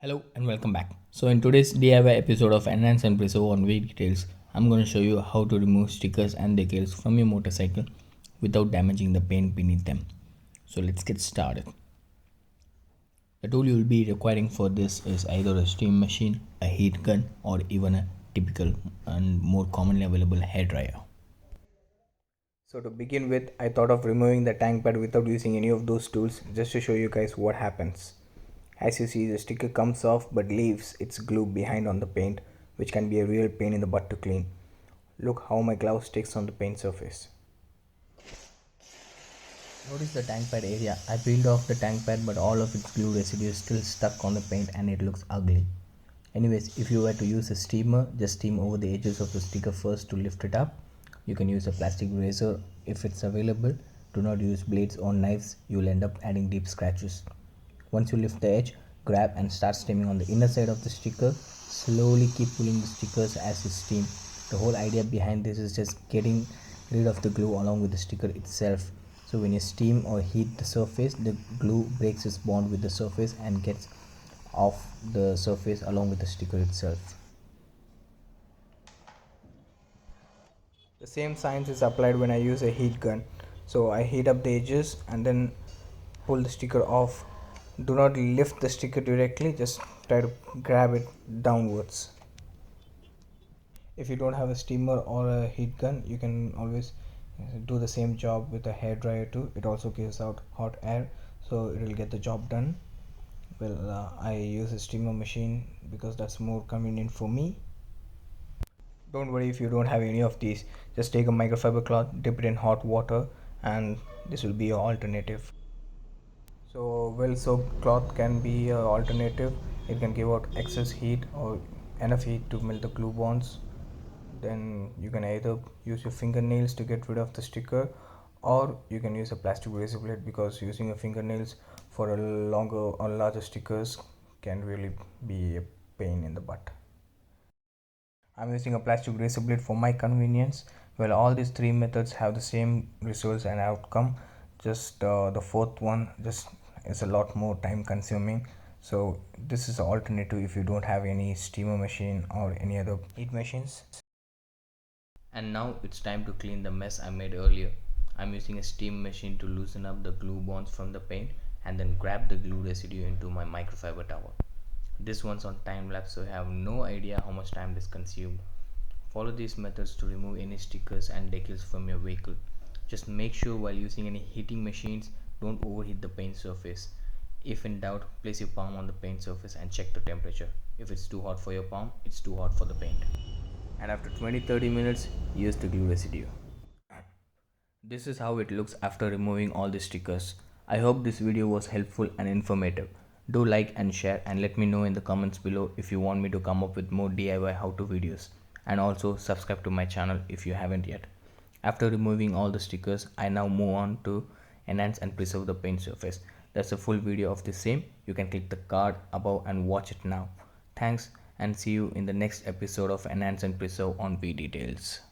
Hello and welcome back. So in today's DIY episode of Enhance and Preserve on V Details, I'm going to show you how to remove stickers and decals from your motorcycle without damaging the paint beneath them. So let's get started. The tool you will be requiring for this is either a steam machine, a heat gun, or even a typical and more commonly available hairdryer. So to begin with, I thought of removing the tank pad without using any of those tools just to show you guys what happens. As you see, the sticker comes off but leaves its glue behind on the paint, which can be a real pain in the butt to clean. Look how my glove sticks on the paint surface. Notice the tank pad area. I peeled off the tank pad but all of its glue residue is still stuck on the paint and it looks ugly. Anyways, if you were to use a steamer, just steam over the edges of the sticker first to lift it up. You can use a plastic razor if it's available. Do not use blades or knives, you will end up adding deep scratches. Once you lift the edge, grab and start steaming on the inner side of the sticker. Slowly keep pulling the stickers as you steam. The whole idea behind this is just getting rid of the glue along with the sticker itself. So when you steam or heat the surface, the glue breaks its bond with the surface and gets off the surface along with the sticker itself. The same science is applied when I use a heat gun. So I heat up the edges and then pull the sticker off. Do not lift the sticker directly, just try to grab it downwards. If you don't have a steamer or a heat gun, you can always do the same job with a hair dryer too. It also gives out hot air, so it will get the job done. I use a steamer machine because that's more convenient for me. Don't worry if you don't have any of these, just take a microfiber cloth, dip it in hot water, and this will be your alternative. So well soaked cloth can be an alternative. It can give out excess heat or enough heat to melt the glue bonds. Then you can either use your fingernails to get rid of the sticker, or you can use a plastic razor blade, because using your fingernails for a longer or larger stickers can really be a pain in the butt. I'm using a plastic razor blade for my convenience. Well, all these three methods have the same results and outcome. Just the fourth one just is a lot more time consuming. So this is an alternative if you don't have any steamer machine or any other heat machines. And now it's time to clean the mess I made earlier. I'm using a steam machine to loosen up the glue bonds from the paint and then grab the glue residue into my microfiber towel. This one's on time lapse, so I have no idea how much time this consumed. Follow these methods to remove any stickers and decals from your vehicle. Just make sure while using any heating machines, don't overheat the paint surface. If in doubt, place your palm on the paint surface and check the temperature. If it's too hot for your palm, it's too hot for the paint. And after 20-30 minutes, use the glue residue. This is how it looks after removing all the stickers. I hope this video was helpful and informative. Do like and share and let me know in the comments below if you want me to come up with more DIY how-to videos. And also subscribe to my channel if you haven't yet. After removing all the stickers, I now move on to enhance and preserve the paint surface. That's a full video of the same. You can click the card above and watch it now. Thanks and see you in the next episode of Enhance and Preserve on V Details.